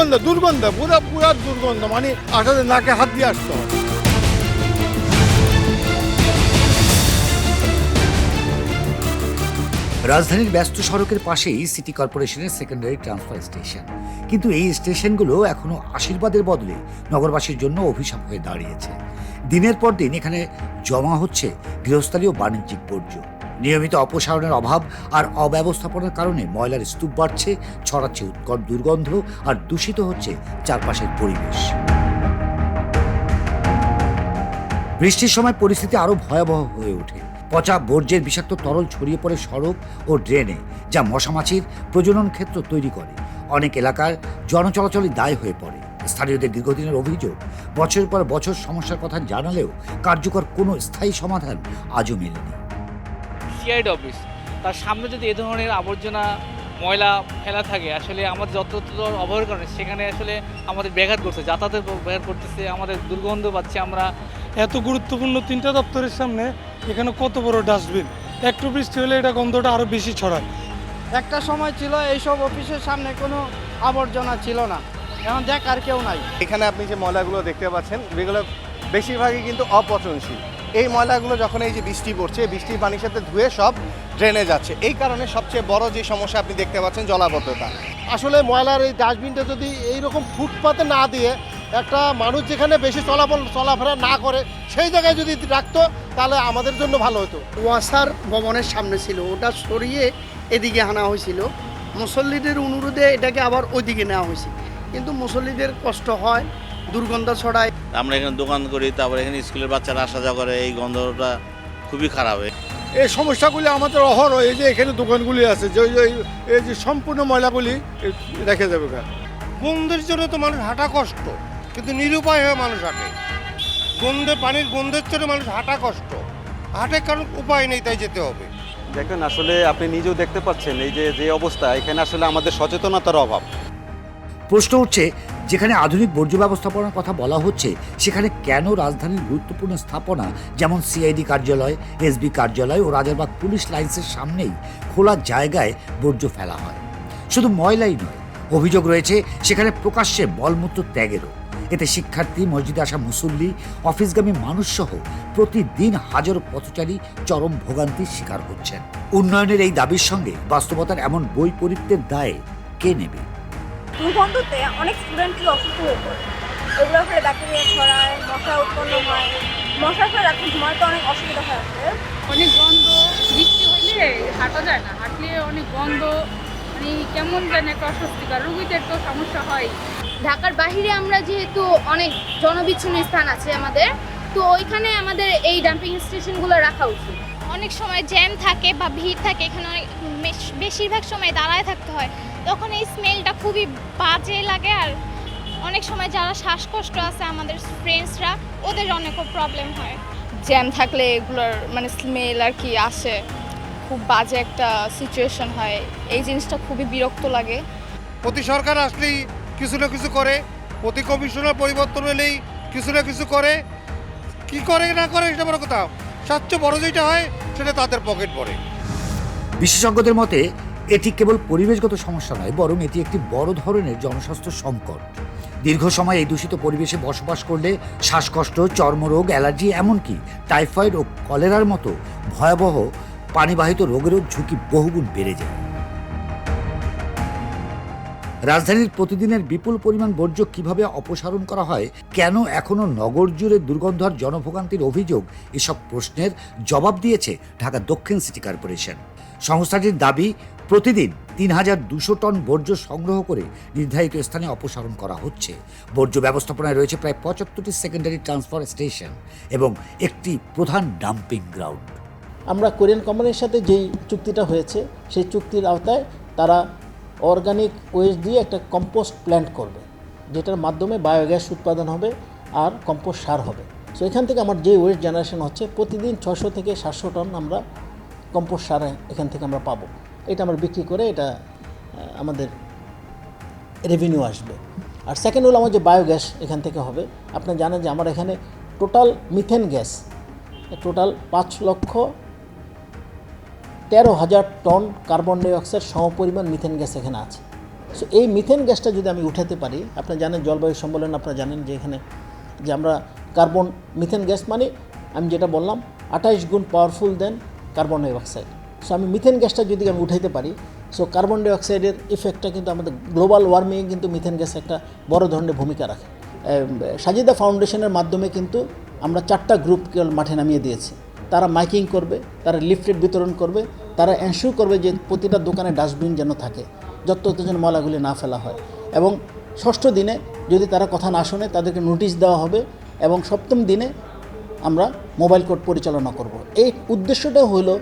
দুর্গন্ধ দুর্গন্ধ পুরা পুরা দুর্গন্ধ, মানে আসলে নাকে হাত দিয়ে আসতে হবে। রাজধানীর ব্যস্ত সড়কের পাশেই সিটি কর্পোরেশনের সেকেন্ডারি ট্রান্সফার স্টেশন, কিন্তু এই স্টেশনগুলো এখনো আশীর্বাদের বদলে নগরবাসীর জন্য অভিশাপ হয়ে দাঁড়িয়েছে। দিনের পর দিন এখানে জমা হচ্ছে গৃহস্থালী ও বাণিজ্যিক বর্জ্য। নিয়মিত অপসারণের অভাব আর অব্যবস্থাপনার কারণে ময়লার স্তূপ বাড়ছে, ছড়াচ্ছে উৎকট দুর্গন্ধ আর দূষিত হচ্ছে চারপাশের পরিবেশ। বৃষ্টির সময় পরিস্থিতি আরো ভয়াবহ হয়ে ওঠে। পচা বর্জ্যের বিষাক্ত তরল ছড়িয়ে পড়ে সড়ক ও ড্রেনে, যা মশামাছির প্রজনন ক্ষেত্র তৈরি করে। অনেক এলাকার জনচলাচলই দায় হয়ে পড়ে। স্থানীয়দের দীর্ঘদিনের অভিযোগ, বছরের পর বছর সমস্যার কথা জানালেও কার্যকর কোনো স্থায়ী সমাধান আজও মেলেনি। সিআইডি অফিস, তার সামনে যদি এ ধরনের আবর্জনা ময়লা ফেলা থাকে, আসলে আমাদের যত্র অবহেলার কারণে সেখানে আসলে আমাদের ব্যাঘাত করছে, যাতায়াতের ব্যাঘাত করতেছে, আমাদের দুর্গন্ধ পাচ্ছি আমরা। এত গুরুত্বপূর্ণ 3টা দপ্তরের সামনে এখানে কত বড় ডাস্টবিন, একটু বৃষ্টি হলে এটা গন্ধটা আরো বেশি ছড়ায়। একটা সময় ছিল এইসব অফিসের সামনে কোনো আবর্জনা ছিল না, এখন দেখার কেউ নাই। এখানে আপনি যে ময়লাগুলো দেখতে পাচ্ছেন, এগুলো বেশিরভাগই কিন্তু অপচনশীল। এই ময়লাগুলো যখন এই যে বৃষ্টি পড়ছে, বৃষ্টির পানির সাথে ধুয়ে সব ড্রেনে যাচ্ছে। এই কারণে সবচেয়ে বড় যে সমস্যা আপনি দেখতে পাচ্ছেন, জলাবদ্ধতা। আসলে ময়লার এই ডাস্টবিনটা যদি এইরকম ফুটপাতে না দিয়ে একটা মানুষ যেখানে বেশি চলাফেরা না করে সেই জায়গায় যদি রাখতো, তাহলে আমাদের জন্য ভালো হতো। ওয়াসার ভবনের সামনে ছিল, ওটা সরিয়ে এদিকে আনা হয়েছিল। মুসল্লিদের অনুরোধে এটাকে আবার ওইদিকে নেওয়া হয়েছে, কিন্তু মুসল্লিদের কষ্ট হয়, দুর্গন্ধ ছড়ায়। আমরা এখানে দোকান করি, তারপর এখানে স্কুলের বাচ্চারা আসা যাওয়া করে, এই গন্ধটা খুবই খারাপ। এই সমস্যাগুলি আমাদের অহরহ, এই যে এখানে দোকানগুলি আছে, যে এই যে সম্পূর্ণ ময়লাগুলি রেখে যাবে। গন্ধের জন্য তো মানুষ হাঁটা কষ্ট, কিন্তু নিরুপায় হয়ে মানুষ হাঁটে। পানির গন্ধের জন্য মানুষ হাঁটা কষ্ট, হাঁটে কারণ উপায় নেই, তাই যেতে হবে। দেখেন, আসলে আপনি নিজেও দেখতে পাচ্ছেন এই যে অবস্থা, এখানে আসলে আমাদের সচেতনতার অভাব। প্রশ্ন উঠছে, যেখানে আধুনিক বর্জ্য ব্যবস্থাপনার কথা বলা হচ্ছে, সেখানে কেন রাজধানীর গুরুত্বপূর্ণ স্থাপনা যেমন সিআইডি কার্যালয়, এসবি কার্যালয় ও রাজারবাগ পুলিশ লাইন্সের সামনেই খোলা জায়গায় বর্জ্য ফেলা হয়? শুধু ময়লাই নয়, অভিযোগ রয়েছে সেখানে প্রকাশ্যে মলমূত্র ত্যাগেরও। এতে শিক্ষার্থী, মসজিদে আসা মুসল্লি, অফিসগামী মানুষসহ প্রতিদিন হাজারো পথচারী চরম ভোগান্তির শিকার হচ্ছেন। উন্নয়নের এই দাবির সঙ্গে বাস্তবতার এমন বৈপরীত্যের দায়ে কে নেবে? দুর্গন্ধতে অনেক স্টুডেন্টই অসুস্থ হয়ে পড়ে। এগুলো ফলে ব্যাকটেরিয়া ছড়ায়, মশা উৎপন্ন হয়। মশার ফলে রাত্রে ঘুমাতে অনেক অসুবিধা হয়। অনেক গন্ধ, বৃষ্টি হইলে হাঁটা যায় না, হাঁটলে অনেক গন্ধ, মানে কেমন যেন একটা অস্বস্তিকর, রোগীদের তো সমস্যা হয়। ঢাকার বাহিরে আমরা যেহেতু অনেক জনবিচ্ছিন্ন স্থান আছে আমাদের, তো ওইখানে আমাদের এই ডাম্পিং স্টেশনগুলো রাখা উচিত। অনেক সময় জ্যাম থাকে বা ভিড় থাকে, এখানে অনেক বেশিরভাগ সময় দাঁড়ায় থাকতে হয়, তখন এই স্মেলটা খুবই বাজে লাগে। আর অনেক সময় যারা শ্বাসকষ্ট আছে আমাদের ফ্রেন্ডসরা, ওদের অনেক প্রবলেম হয়। জ্যাম থাকলে এগুলোর মানে স্মেল আর কি আসে, খুব বাজে একটা সিচুয়েশন হয়। এই জিনিসটা খুবই বিরক্ত লাগে। প্রতি সরকার আসলেই কিছু না কিছু করে, প্রতি কমিশনার পরিবর্তন হলেই কিছু না কিছু করে। কি করে না করে সেটা বড় কথা, সবচেয়ে বড় যেটা হয় সেটা তাদের পকেট ভরে। বিশেষজ্ঞদের মতে এটি কেবল পরিবেশগত সমস্যা নয়, বরং এটি একটি বড় ধরনের জনস্বাস্থ্য সংকট। দীর্ঘ সময় এই দূষিত পরিবেশে বসবাস করলে শ্বাসকষ্ট, চর্মরোগ, অ্যালার্জি, এমনকি টাইফয়েড ও কলেরার মতো ভয়াবহ পানিবাহিত রোগেরও ঝুঁকি বহুগুণ বেড়ে যায়। রাজধানীর প্রতিদিনের বিপুল পরিমাণ বর্জ্য কিভাবে অপসারণ করা হয়, কেন এখনো নগর জুড়ে দুর্গন্ধ আর জনভোগান্তির অভিযোগ, এসব প্রশ্নের জবাব দিয়েছে ঢাকা দক্ষিণ সিটি কর্পোরেশন। সংস্থাটির দাবি, প্রতিদিন ৩,২০০ টন বর্জ্য সংগ্রহ করে নির্ধারিত স্থানে অপসারণ করা হচ্ছে। বর্জ্য ব্যবস্থাপনায় রয়েছে প্রায় ৭৫টি সেকেন্ডারি ট্রান্সফার স্টেশন এবং একটি প্রধান ডাম্পিং গ্রাউন্ড। আমরা কোরিয়ান কোম্পানির সাথে যেই চুক্তিটা হয়েছে, সেই চুক্তির আওতায় তারা অর্গানিক ওয়েস্ট দিয়ে একটা কম্পোস্ট প্ল্যান্ট করবে, যেটার মাধ্যমে বায়োগ্যাস উৎপাদন হবে আর কম্পোস্ট সার হবে। সো এখান থেকে আমার যে ওয়েস্ট জেনারেশন হচ্ছে, প্রতিদিন ৬০০ থেকে ৭০০ টন আমরা কম্পোস্ট সার এখান থেকে আমরা পাবো। এটা আমরা বিক্রি করে এটা আমাদের রেভিনিউ আসবে। আর সেকেন্ড হলো আমার যে বায়োগ্যাস এখান থেকে হবে। আপনি জানেন যে আমার এখানে টোটাল মিথেন গ্যাস টোটাল ৫,১৩,০০০ টন কার্বন ডাইঅক্সাইড সমপরিমাণ মিথেন গ্যাস এখানে আছে। সো এই মিথেন গ্যাসটা যদি আমি উঠাতে পারি, আপনারা জানেন জলবায়ু সম্মেলন, আপনারা জানেন যে এখানে যে আমরা কার্বন মিথেন গ্যাস মানে আমি যেটা বললাম 28 গুণ পাওয়ারফুল দেন কার্বন ডাইঅক্সাইড। সো আমি মিথেন গ্যাসটা যদি আমি উঠাইতে পারি, সো কার্বন ডাইঅক্সাইডের ইফেক্টটা কিন্তু আমাদের গ্লোবাল ওয়ার্মিংয়ে কিন্তু মিথেন গ্যাস একটা বড় ধরনের ভূমিকা রাখে। সাজিদা ফাউন্ডেশনের মাধ্যমে কিন্তু আমরা 4টা গ্রুপকে মাঠে নামিয়ে দিয়েছি। তারা মাইকিং করবে, তারা লিফলেট বিতরণ করবে, তারা এনশিওর করবে যে প্রতিটা দোকানে ডাস্টবিন যেন থাকে, যত যেন ময়লাগুলি না ফেলা হয়। এবং 6ষ্ঠ দিনে যদি তারা কথা না শোনে তাদেরকে নোটিশ দেওয়া হবে, এবং 7ম দিনে আমরা মোবাইল কোর্ট পরিচালনা করব। এই উদ্দেশ্যটা হলো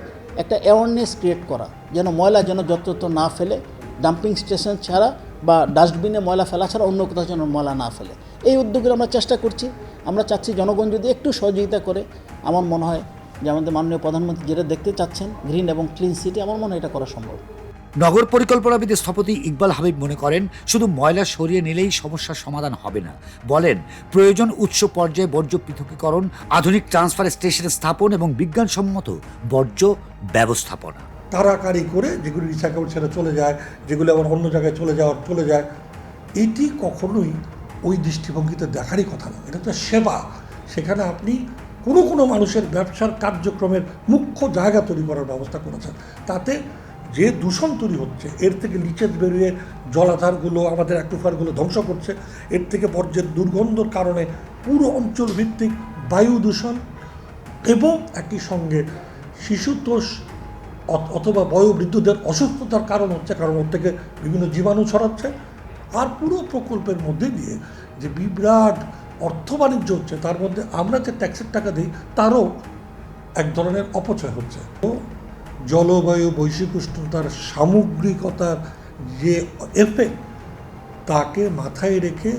একটা অ্যাওয়ারনেস ক্রিয়েট করা, যেন ময়লা যেন যত্রতত্র না ফেলে, ডাম্পিং স্টেশন ছাড়া বা ডাস্টবিনে ময়লা ফেলা ছাড়া অন্য কোথাও যেন ময়লা না ফেলে। এই উদ্যোগের আমরা চেষ্টা করছি। আমরা চাচ্ছি জনগণ যদি একটু সহযোগিতা করে, আমার মনে হয় যে আমাদের মাননীয় প্রধানমন্ত্রী যেটা দেখতে চাচ্ছেন গ্রিন এবং ক্লিন সিটি, আমার মনে হয় এটা করা সম্ভব। নগর পরিকল্পনাবিদ স্থপতি ইকবাল হাবিব মনে করেন শুধু ময়লা সরিয়ে নিলেই সমস্যার সমাধান হবে না। বলেন প্রয়োজন উৎস পর্যায়ে বর্জ্য পৃথকীকরণ, আধুনিক ট্রান্সফার স্টেশন স্থাপন এবং বিজ্ঞানসম্মত বর্জ্য ব্যবস্থাপনা। তাড়াতাড়ি করে যেগুলি রিসাইকেল ছেড়ে চলে যায়, যেগুলো আবার অন্য জায়গায় চলে যায়, এটি কখনোই ওই দৃষ্টিভঙ্গিতে দেখারই কথা না। এটা তো সেবা। সেখানে আপনি কোনো মানুষের ব্যবসার কার্যক্রমের মুখ্য জায়গা তৈরি করার ব্যবস্থা করেছেন। তাতে যে দূষণ তৈরি হচ্ছে, এর থেকে লিচেজ বেরিয়ে জলাধারগুলো, আমাদের অ্যাকুইফারগুলো ধ্বংস করছে, এর থেকে বর্জ্যের দুর্গন্ধর কারণে পুরো অঞ্চল ভিত্তিক বায়ু দূষণ এবং একই সঙ্গে শিশুতোষ অথবা বয়োবৃদ্ধদের অসুস্থতার কারণ হচ্ছে, কারণ ওর থেকে বিভিন্ন জীবাণু ছড়াচ্ছে। আর পুরো প্রকল্পের মধ্যে দিয়ে যে বিরাট অর্থ বাণিজ্য হচ্ছে, তার মধ্যে আমরা যে ট্যাক্সের টাকা দিই তারও এক ধরনের অপচয় হচ্ছে। তো জলবায়ু বৈশ্বিক উষ্ণতার সামগ্রিকতার যে এফেক্ট, তাকে মাথায় রেখে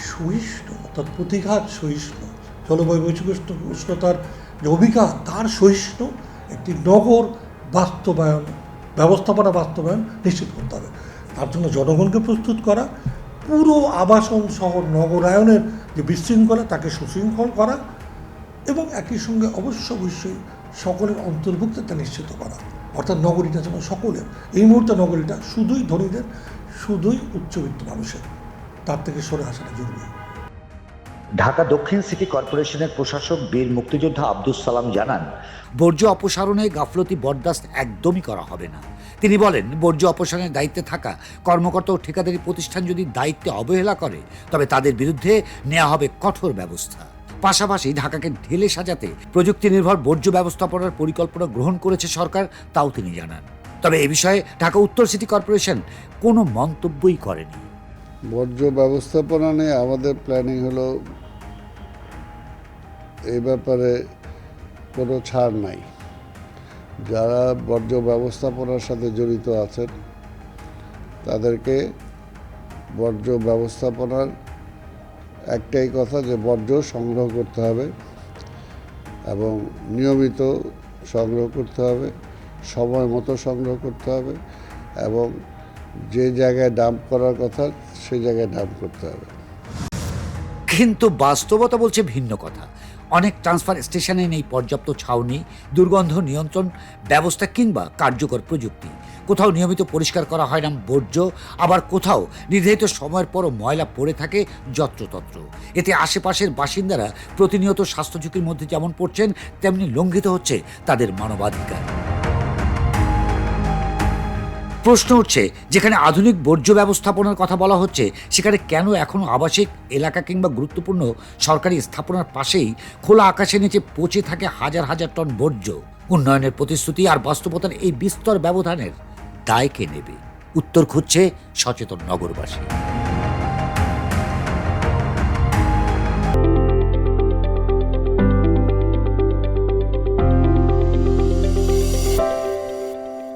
সহিষ্ণু অর্থাৎ প্রতিঘাত সহিষ্ণু, জলবায়ু বৈশ্বিক উষ্ণতার যে অভিঘাত তার সহিষ্ণু একটি নগর ব্যবস্থাপনা বাস্তবায়ন নিশ্চিত করতে হবে। তার জন্য জনগণকে প্রস্তুত করা, পুরো আবাসন শহর নগরায়নের যে বিশৃঙ্খলা তাকে সুশৃঙ্খল করা, এবং একই সঙ্গে অবশ্যই সকলের অন্তর্ভুক্ততা নিশ্চিত করা, অর্থাৎ নগরীটা যেন সকলের। এই মুহূর্তে নগরীটা শুধুই ধনীদের, শুধুই উচ্চবিত্ত মানুষের, তার থেকে সরে আসাটা জরুরি। ঢাকা দক্ষিণ সিটি কর্পোরেশনের প্রশাসক বীর মুক্তিযোদ্ধা আব্দুস সালাম জানান বর্জ্য অপসারণে গাফলতি বরদাস্ত একদমই করা হবে না। তিনি বলেন বর্জ্য অপসারণের দায়িত্বে থাকা কর্মকর্তা ও ঠিকাদারি প্রতিষ্ঠান যদি দায়িত্বে অবহেলা করে তবে তাদের বিরুদ্ধে নেওয়া হবে কঠোর ব্যবস্থা। পাশাপাশি ঢাকাকে ঢেলে সাজাতে প্রযুক্তি নির্ভর বর্জ্য ব্যবস্থাপনার পরিকল্পনা গ্রহণ করেছে সরকার, তাও তিনি জানান। তবে এ বিষয়ে ঢাকা উত্তর সিটি কর্পোরেশন কোনো মন্তব্যই করেনি। বর্জ্য ব্যবস্থাপনা নিয়ে আমাদের প্ল্যানিং হলো এই ব্যাপারে কোনো ছাড় নাই। যারা বর্জ্য ব্যবস্থাপনার সাথে জড়িত আছেন তাদেরকে বর্জ্য ব্যবস্থাপনার একটাই কথা যে বর্জ্য সংগ্রহ করতে হবে এবং নিয়মিত সংগ্রহ করতে হবে, সময় মতো সংগ্রহ করতে হবে এবং যে জায়গায় ডাম্প করার কথা সেই জায়গায় ডাম্প করতে হবে। কিন্তু বাস্তবতা বলছে ভিন্ন কথা। অনেক ট্রান্সফার স্টেশনে নেই পর্যাপ্ত ছাউনি, দুর্গন্ধ নিয়ন্ত্রণ ব্যবস্থা কিংবা কার্যকর প্রযুক্তি। কোথাও নিয়মিত পরিষ্কার করা হয় না বর্জ্য, আবার কোথাও নির্ধারিত সময়ের পরও ময়লা পড়ে থাকে যত্রতত্র। এতে আশেপাশের বাসিন্দারা প্রতিনিয়ত স্বাস্থ্য ঝুঁকির মধ্যে যেমন পড়ছেন, তেমনি লঙ্ঘিত হচ্ছে তাদের মানবাধিকার। প্রশ্ন উঠছে, যেখানে আধুনিক বর্জ্য ব্যবস্থাপনার কথা বলা হচ্ছে সেখানে কেন এখনও আবাসিক এলাকা কিংবা গুরুত্বপূর্ণ সরকারি স্থাপনার পাশেই খোলা আকাশের নিচে পচে থাকে হাজার হাজার টন বর্জ্য? উন্নয়নের প্রতিশ্রুতি আর বাস্তবতার এই বিস্তর ব্যবধানের দায় কে নেবে? উত্তর খুঁজছে সচেতন নগরবাসী।